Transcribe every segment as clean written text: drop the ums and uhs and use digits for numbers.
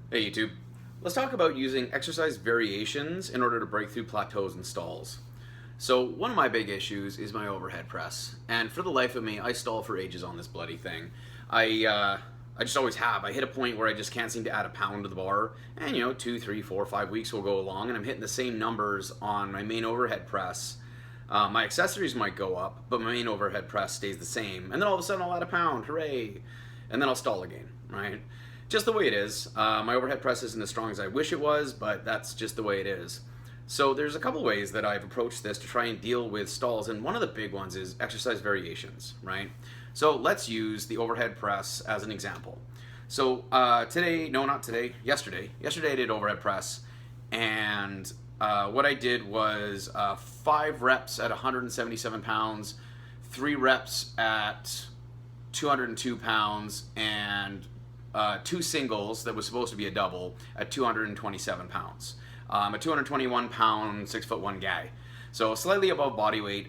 Hey YouTube, let's talk about using exercise variations in order to break through plateaus and stalls. So one of my big issues is my overhead press, and for the life of me, I stall for ages on this bloody thing. I just always have. I hit a point where I just can't seem to add a pound to the bar, and 2, 3, 4, 5 weeks will go along, and I'm hitting the same numbers on my main overhead press. My accessories might go up, but my main overhead press stays the same, and then all of a sudden I'll add a pound, hooray! And then I'll stall again, right? Just the way it is. My overhead press isn't as strong as I wish it was, but that's just the way it is. So there's a couple ways that I've approached this to try and deal with stalls, and one of the big ones is exercise variations, right? So let's use the overhead press as an example. So today, no, not today, yesterday I did overhead press, and what I did was 5 reps at 177 pounds, 3 reps at 202 pounds, and 2 singles that was supposed to be a double at 227 pounds. A 221 pound, 6'1" guy. So slightly above body weight.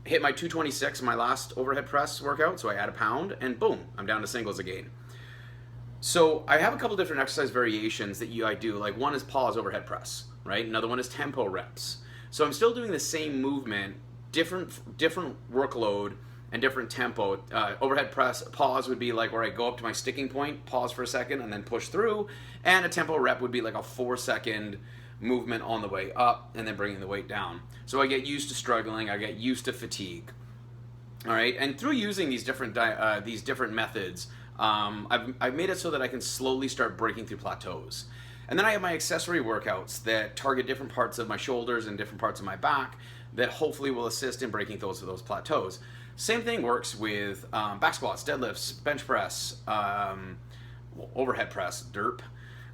Hit my 226 in my last overhead press workout, so I add a pound, and boom, I'm down to singles again. So I have a couple different exercise variations that I do. Like one is pause overhead press, right? Another one is tempo reps. So I'm still doing the same movement, different workload, and different tempo. Overhead press pause would be like where I go up to my sticking point, pause for a second, and then push through. And a tempo rep would be like a 4-second movement on the way up and then bringing the weight down. So I get used to struggling, I get used to fatigue. All right, and through using these different methods, I've made it so that I can slowly start breaking through plateaus. And then I have my accessory workouts that target different parts of my shoulders and different parts of my back that hopefully will assist in breaking those plateaus. Same thing works with back squats, deadlifts, bench press, overhead press, derp,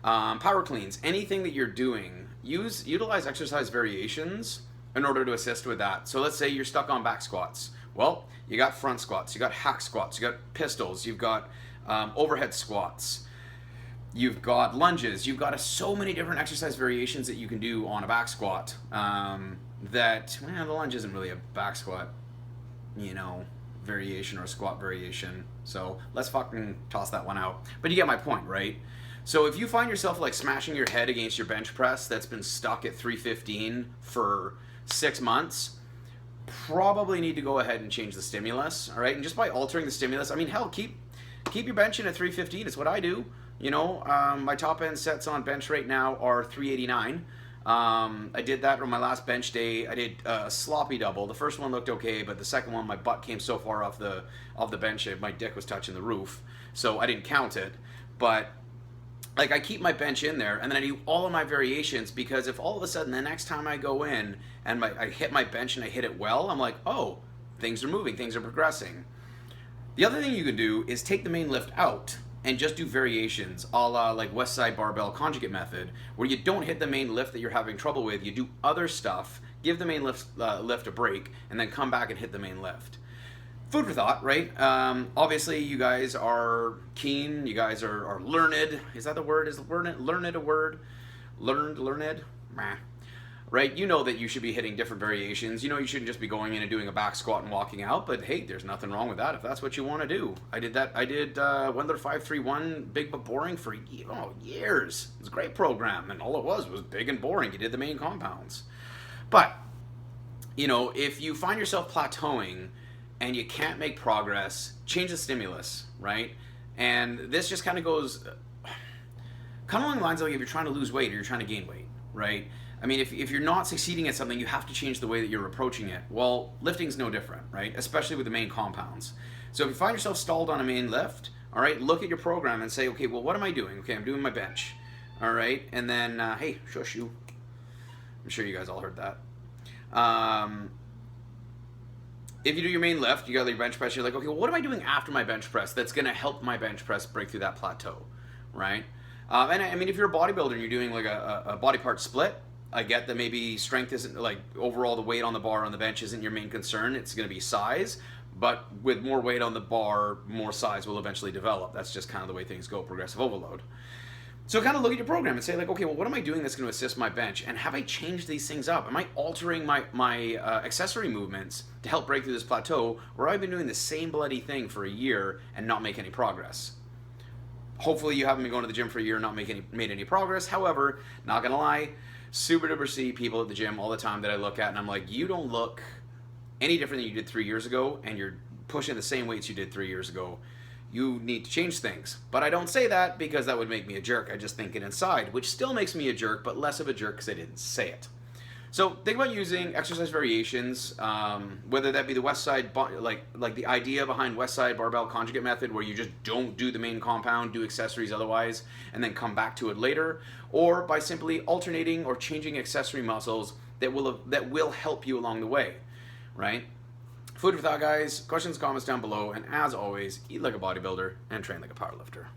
power cleans, anything that you're doing. Utilize exercise variations in order to assist with that. So let's say you're stuck on back squats. Well, you got front squats, you got hack squats, you got pistols, you've got overhead squats, you've got lunges, you've got so many different exercise variations that you can do on a back squat. The lunge isn't really a back squat, variation or squat variation. So let's fucking toss that one out. But you get my point, right? So if you find yourself like smashing your head against your bench press that's been stuck at 315 for 6 months, probably need to go ahead and change the stimulus, all right? And just by altering the stimulus, I mean, hell, keep your bench in at 315. It's what I do. My top end sets on bench right now are 389. I did that on my last bench day. I did a sloppy double. The first one looked okay, but the second one, my butt came so far off the bench, my dick was touching the roof, so I didn't count it. But I keep my bench in there, and then I do all of my variations, because if all of a sudden the next time I go in and I hit my bench and I hit it well, I'm like, oh, things are moving, things are progressing. The other thing you can do is take the main lift out and just do variations, a la like West Side Barbell Conjugate Method, where you don't hit the main lift that you're having trouble with, you do other stuff, give the main lift a break, and then come back and hit the main lift. Food for thought, right? Obviously, you guys are keen, you guys are learned. Is that the word? Is learned a word? Learned? Meh. Right? You know that you should be hitting different variations. You shouldn't just be going in and doing a back squat and walking out, but hey, there's nothing wrong with that if that's what you want to do. I did that. I did Wendler 531, big but boring for years. It was a great program, and all it was big and boring. You did the main compounds. But, if you find yourself plateauing and you can't make progress, change the stimulus, right? And this just kind of goes along the lines of like if you're trying to lose weight or you're trying to gain weight, right? I mean, if you're not succeeding at something, you have to change the way that you're approaching it. Well, lifting's no different, right? Especially with the main compounds. So if you find yourself stalled on a main lift, all right, look at your program and say, okay, well, what am I doing? Okay, I'm doing my bench, all right? And then, hey, shush you. I'm sure you guys all heard that. If you do your main lift, you got your bench press, you're like, okay, well, what am I doing after my bench press that's going to help my bench press break through that plateau, right? And I mean, if you're a bodybuilder and you're doing like a body part split, I get that maybe strength isn't, like, overall the weight on the bar on the bench isn't your main concern. It's going to be size, but with more weight on the bar, more size will eventually develop. That's just kind of the way things go, progressive overload. So kind of look at your program and say, like, okay, well, what am I doing that's going to assist my bench? And have I changed these things up? Am I altering my accessory movements to help break through this plateau, or have I been doing the same bloody thing for a year and not make any progress? Hopefully you haven't been going to the gym for a year and not made any progress. However, not gonna lie, super duper see people at the gym all the time that I look at and I'm like, you don't look any different than you did 3 years ago, and you're pushing the same weights you did 3 years ago. You need to change things. But I don't say that because that would make me a jerk. I just think it inside, which still makes me a jerk, but less of a jerk because I didn't say it. So think about using exercise variations, whether that be the West Side, like the idea behind West Side barbell conjugate method, where you just don't do the main compound, do accessories otherwise, and then come back to it later, or by simply alternating or changing accessory muscles that will help you along the way, right? Food for thought, guys. Questions, comments down below, and as always, eat like a bodybuilder and train like a powerlifter.